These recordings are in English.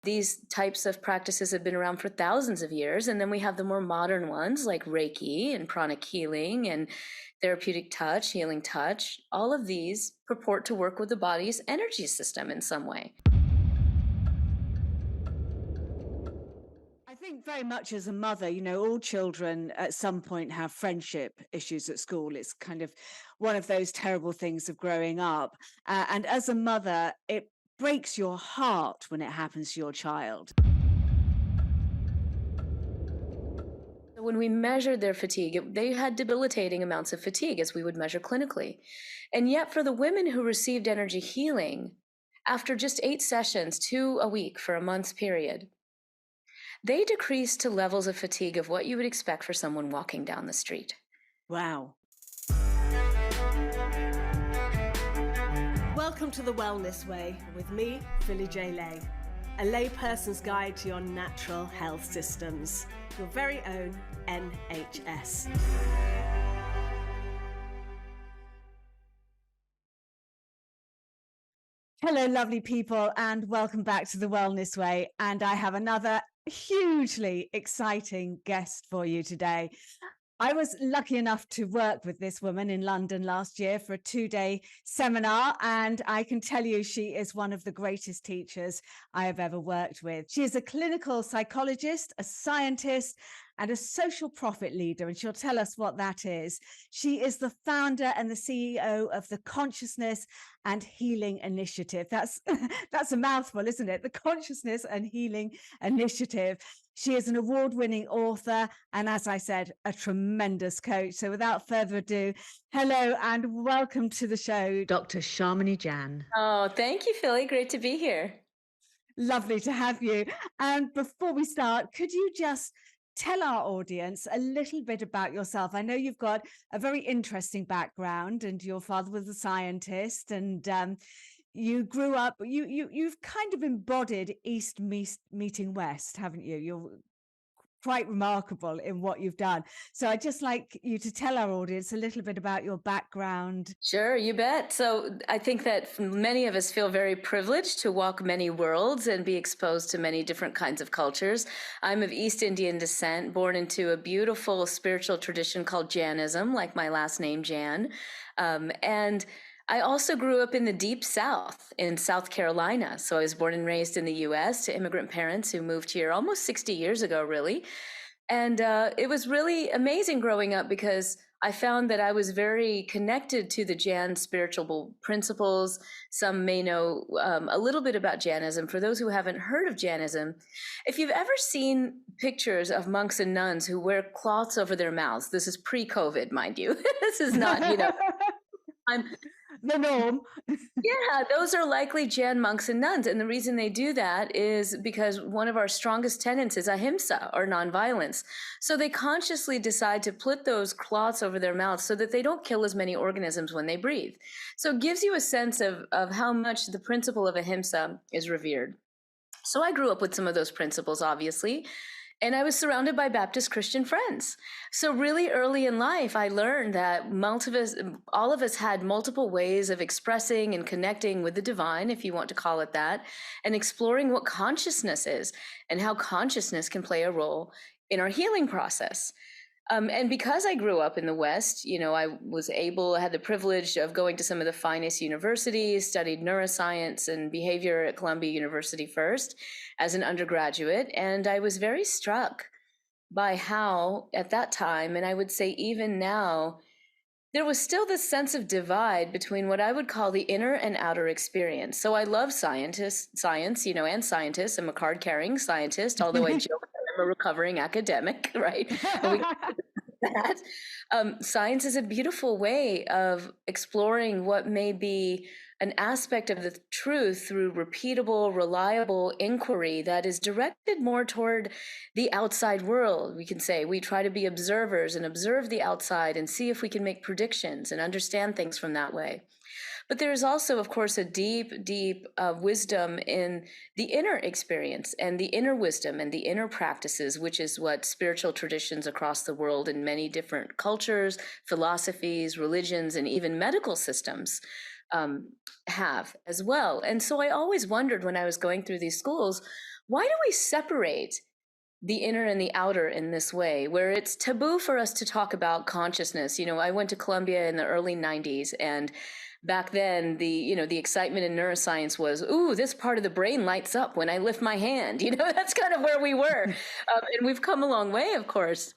These types of practices have been around for thousands of years. And then we have the more modern ones like Reiki and pranic healing and therapeutic touch, healing touch. All of these purport to work with the body's energy system in some way. I think very much as a mother, all children at some point have friendship issues at school. It's kind of one of those terrible things of growing up. And as a mother, it breaks your heart when it happens to your child. So when we measured their fatigue, they had debilitating amounts of fatigue, as we would measure clinically. And yet for the women who received energy healing, after just 8 sessions, 2 a week for a month's period, they decreased to levels of fatigue of what you would expect for someone walking down the street. Wow. Welcome to The Wellness Way with me, Philly J. Lay, a layperson's guide to your natural health systems, your very own NHS. Hello, lovely people, and welcome back to The Wellness Way. And I have another hugely exciting guest for you today. I was lucky enough to work with this woman in London last year for a 2-day seminar, and I can tell you she is one of the greatest teachers I have ever worked with. She is a clinical psychologist, a scientist, and a social profit leader, and she'll tell us what that is. She is the founder and the CEO of the Consciousness and Healing Initiative. That's a mouthful, isn't it? The Consciousness and Healing Initiative. She is an award-winning author and, as I said, a tremendous coach. So without further ado, hello and welcome to the show, Dr. Shamini Jain. Oh, thank you, Philly. Great to be here. Lovely to have you. And before we start, could you just tell our audience a little bit about yourself? I know you've got a very interesting background, and your father was a scientist, and you grew up, you've kind of embodied East meeting West, haven't you? You're quite remarkable in what you've done. So I'd just like you to tell our audience a little bit about your background. Sure, you bet. So I think that many of us feel very privileged to walk many worlds and be exposed to many different kinds of cultures. I'm of East Indian descent, born into a beautiful spiritual tradition called Jainism, like my last name, Jan. And I also grew up in the deep South, in South Carolina. So I was born and raised in the US to immigrant parents who moved here almost 60 years ago, really. And it was really amazing growing up because I found that I was very connected to the Jan spiritual principles. Some may know a little bit about Jainism. For those who haven't heard of Jainism, if you've ever seen pictures of monks and nuns who wear cloths over their mouths, this is pre-COVID, mind you. This is not, I'm the norm. Yeah, those are likely Jain monks and nuns. And the reason they do that is because one of our strongest tenets is ahimsa, or nonviolence. So they consciously decide to put those cloths over their mouths so that they don't kill as many organisms when they breathe. So it gives you a sense of how much the principle of ahimsa is revered. So I grew up with some of those principles, obviously. And I was surrounded by Baptist Christian friends. So really early in life, I learned that all of us had multiple ways of expressing and connecting with the divine, if you want to call it that, and exploring what consciousness is and how consciousness can play a role in our healing process. And because I grew up in the West, I had the privilege of going to some of the finest universities, studied neuroscience and behavior at Columbia University first as an undergraduate. And I was very struck by how at that time, and I would say even now, there was still this sense of divide between what I would call the inner and outer experience. So I love science, and scientists. I'm a card-carrying scientist, although I joke that I'm a recovering academic, right? That. Science is a beautiful way of exploring what may be an aspect of the truth through repeatable, reliable inquiry that is directed more toward the outside world. We can say we try to be observers and observe the outside and see if we can make predictions and understand things from that way. But there's also, of course, a deep, deep wisdom in the inner experience and the inner wisdom and the inner practices, which is what spiritual traditions across the world in many different cultures, philosophies, religions, and even medical systems have as well. And so I always wondered when I was going through these schools, why do we separate the inner and the outer in this way, where it's taboo for us to talk about consciousness? I went to Columbia in the early 90s, and back then the excitement in neuroscience was, ooh, this part of the brain lights up when I lift my hand. That's kind of where we were. And we've come a long way, of course.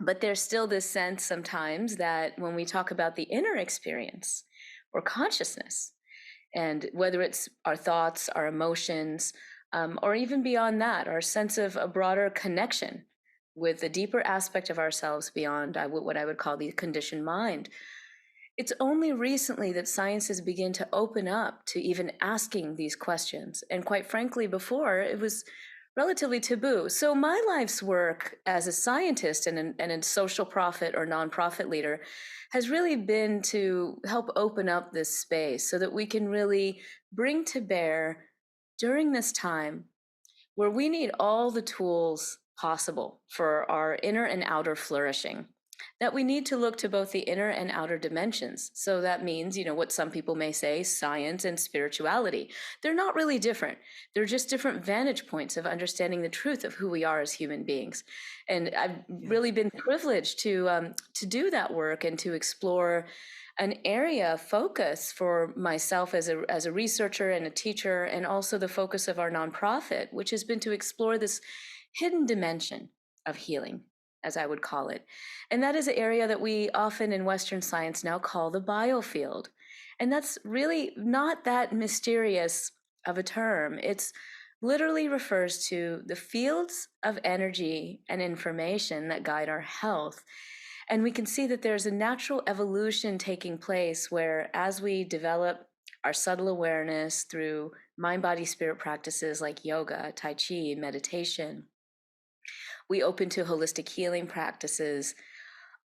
But there's still this sense sometimes that when we talk about the inner experience or consciousness, and whether it's our thoughts, our emotions, or even beyond that, our sense of a broader connection with a deeper aspect of ourselves beyond what I would call the conditioned mind. It's only recently that science has begun to open up to even asking these questions. And quite frankly, before, it was relatively taboo. So my life's work as a scientist and a social profit or nonprofit leader has really been to help open up this space so that we can really bring to bear during this time where we need all the tools possible for our inner and outer flourishing, that we need to look to both the inner and outer dimensions. So that means, what some people may say, science and spirituality. They're not really different. They're just different vantage points of understanding the truth of who we are as human beings. And I've really been privileged to do that work and to explore an area of focus for myself as a researcher and a teacher, and also the focus of our nonprofit, which has been to explore this hidden dimension of healing, as I would call it. And that is an area that we often in Western science now call the biofield. And that's really not that mysterious of a term. It's literally refers to the fields of energy and information that guide our health. And we can see that there's a natural evolution taking place where, as we develop our subtle awareness through mind, body, spirit practices like yoga, Tai Chi, meditation, we open to holistic healing practices.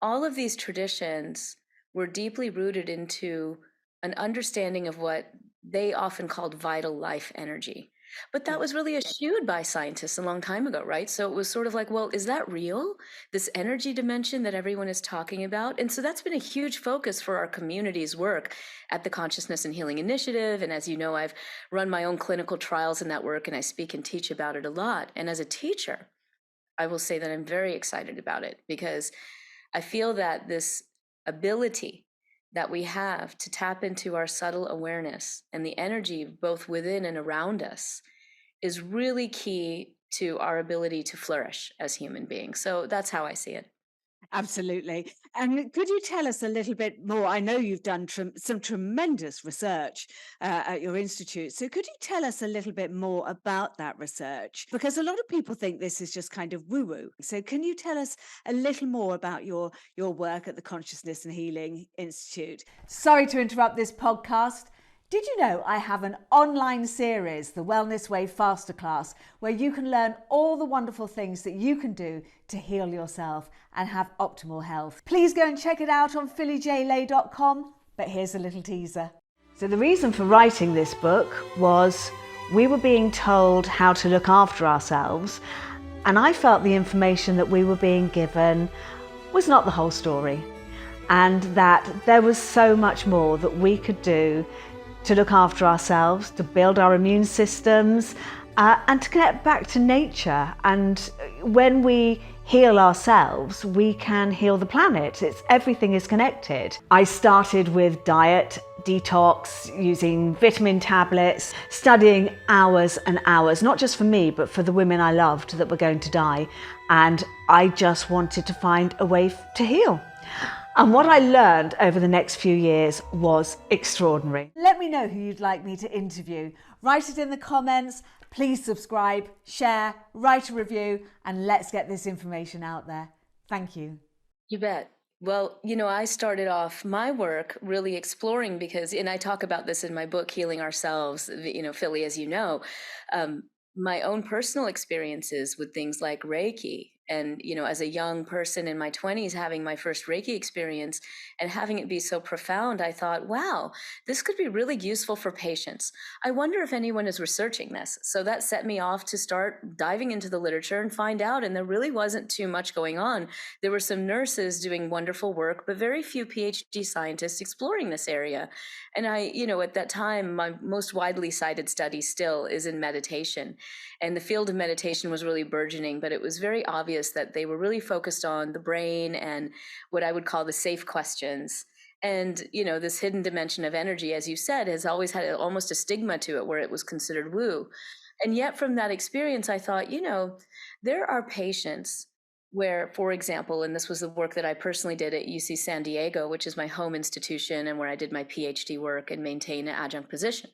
All of these traditions were deeply rooted into an understanding of what they often called vital life energy. But that was really eschewed by scientists a long time ago, right? So it was sort of like, well, is that real? This energy dimension that everyone is talking about? And so that's been a huge focus for our community's work at the Consciousness and Healing Initiative. And as you know, I've run my own clinical trials in that work, and I speak and teach about it a lot. And as a teacher, I will say that I'm very excited about it, because I feel that this ability that we have to tap into our subtle awareness and the energy both within and around us is really key to our ability to flourish as human beings. So that's how I see it. Absolutely. And could you tell us a little bit more? I know you've done some tremendous research at your institute. So could you tell us a little bit more about that research? Because a lot of people think this is just kind of woo-woo. So can you tell us a little more about your work at the Consciousness and Healing Institute? Sorry to interrupt this podcast. Did you know I have an online series, the Wellness Way Masterclass, where you can learn all the wonderful things that you can do to heal yourself and have optimal health. Please go and check it out on phillyjlay.com, but here's a little teaser. So the reason for writing this book was we were being told how to look after ourselves, and I felt the information that we were being given was not the whole story, and that there was so much more that we could do to look after ourselves, to build our immune systems, and to connect back to nature. And when we heal ourselves, we can heal the planet. Everything is connected. I started with diet, detox, using vitamin tablets, studying hours and hours, not just for me, but for the women I loved that were going to die. And I just wanted to find a way to heal. And what I learned over the next few years was extraordinary. Let me know who you'd like me to interview. Write it in the comments. Please subscribe, share, write a review, and let's get this information out there. Thank you. You bet. Well, I started off my work really exploring because, and I talk about this in my book, Healing Ourselves, Philly, as you know, my own personal experiences with things like Reiki And, as a young person in my 20s, having my first Reiki experience and having it be so profound, I thought, wow, this could be really useful for patients. I wonder if anyone is researching this. So that set me off to start diving into the literature and find out. And there really wasn't too much going on. There were some nurses doing wonderful work, but very few PhD scientists exploring this area. And I, at that time, my most widely cited study still is in meditation. And the field of meditation was really burgeoning, but it was very obvious that they were really focused on the brain and what I would call the safe questions. And, this hidden dimension of energy, as you said, has always had almost a stigma to it where it was considered woo. And yet from that experience, I thought, there are patients where, for example, and this was the work that I personally did at UC San Diego, which is my home institution and where I did my PhD work and maintain an adjunct position.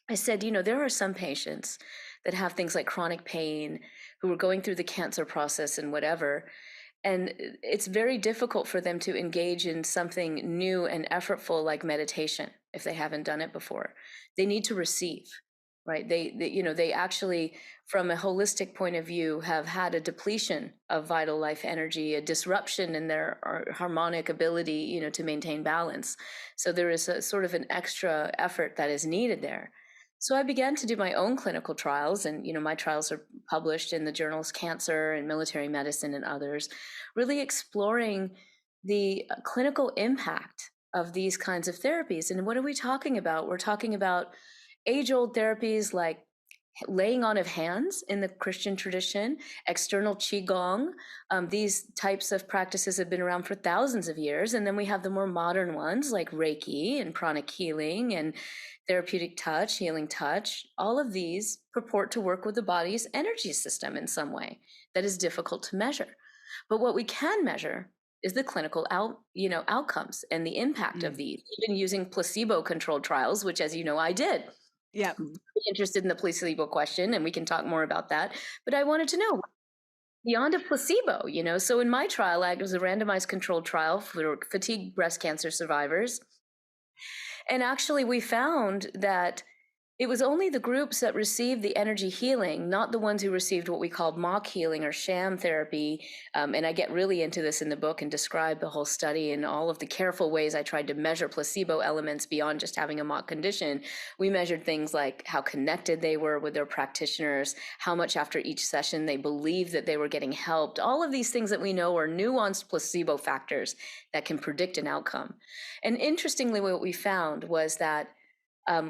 I said, there are some patients that have things like chronic pain, who are going through the cancer process and whatever. And it's very difficult for them to engage in something new and effortful like meditation if they haven't done it before. They need to receive, right? They actually, from a holistic point of view, have had a depletion of vital life energy, a disruption in their harmonic ability, to maintain balance. So there is a sort of an extra effort that is needed there. So I began to do my own clinical trials, and my trials are published in the journals Cancer and Military Medicine and others, really exploring the clinical impact of these kinds of therapies. And what are we talking about? We're talking about age-old therapies like laying on of hands in the Christian tradition, external qigong. These types of practices have been around for thousands of years. And then we have the more modern ones like Reiki and pranic healing and therapeutic touch, healing touch. All of these purport to work with the body's energy system in some way that is difficult to measure. But what we can measure is the clinical outcomes and the impact of these, even using placebo-controlled trials, which, as you know, I did. Yeah. I'm interested in the placebo question, and we can talk more about that. But I wanted to know beyond a placebo, so in my trial, it was a randomized controlled trial for fatigue breast cancer survivors. And actually, we found that it was only the groups that received the energy healing, not the ones who received what we called mock healing or sham therapy. And I get really into this in the book and describe the whole study and all of the careful ways I tried to measure placebo elements beyond just having a mock condition. We measured things like how connected they were with their practitioners, how much after each session they believed that they were getting helped. All of these things that we know are nuanced placebo factors that can predict an outcome. And interestingly, what we found was that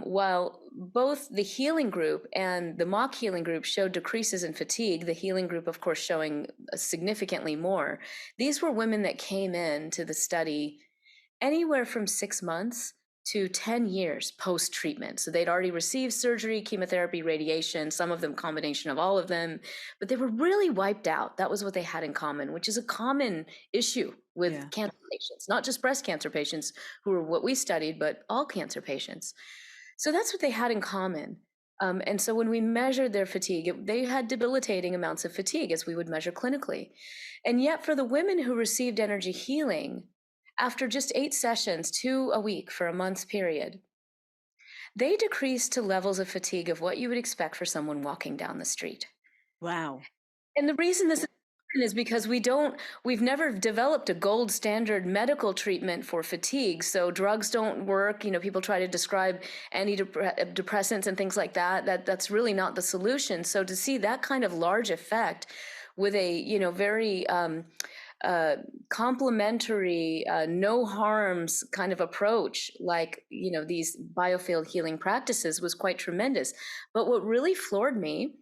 while both the healing group and the mock healing group showed decreases in fatigue, the healing group, of course, showing significantly more, these were women that came in to the study anywhere from 6 months to 10 years post-treatment. So they'd already received surgery, chemotherapy, radiation, some of them combination of all of them, but they were really wiped out. That was what they had in common, which is a common issue with cancer patients, not just breast cancer patients who are what we studied, but all cancer patients. So that's what they had in common. And so when we measured their fatigue, they had debilitating amounts of fatigue, as we would measure clinically. And yet for the women who received energy healing, after just 8 sessions, 2 a week for a month's period, they decreased to levels of fatigue of what you would expect for someone walking down the street. Wow. And the reason this is because we've never developed a gold standard medical treatment for fatigue. So drugs don't work. People try to describe antidepressants and things like that. That's really not the solution. So to see that kind of large effect with a, very complementary, no harms kind of approach, like, these biofield healing practices was quite tremendous. But what really floored me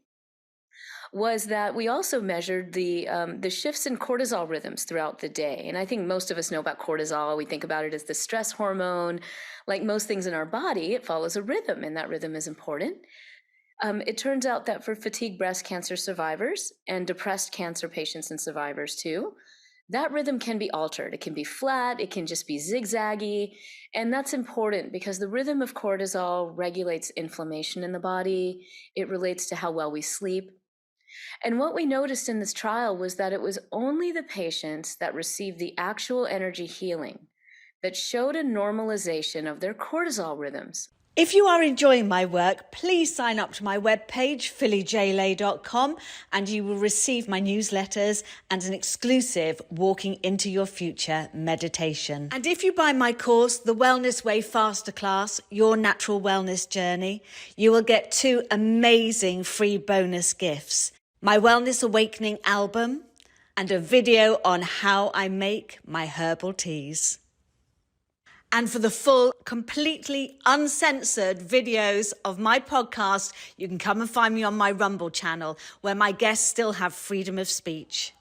was that we also measured the shifts in cortisol rhythms throughout the day. And I think most of us know about cortisol. We think about it as the stress hormone. Like most things in our body, it follows a rhythm, and that rhythm is important. It turns out that for fatigue breast cancer survivors and depressed cancer patients and survivors too, that rhythm can be altered. It can be flat, it can just be zigzaggy. And that's important because the rhythm of cortisol regulates inflammation in the body. It relates to how well we sleep. And what we noticed in this trial was that it was only the patients that received the actual energy healing that showed a normalization of their cortisol rhythms. If you are enjoying my work, please sign up to my webpage, phillyjlay.com, and you will receive my newsletters and an exclusive Walking into Your Future meditation. And if you buy my course, The Wellness Way Faster Class, Your Natural Wellness Journey, you will get 2 amazing free bonus gifts. My Wellness Awakening album and a video on how I make my herbal teas. And for the full, completely uncensored videos of my podcast, you can come and find me on my Rumble channel, where my guests still have freedom of speech.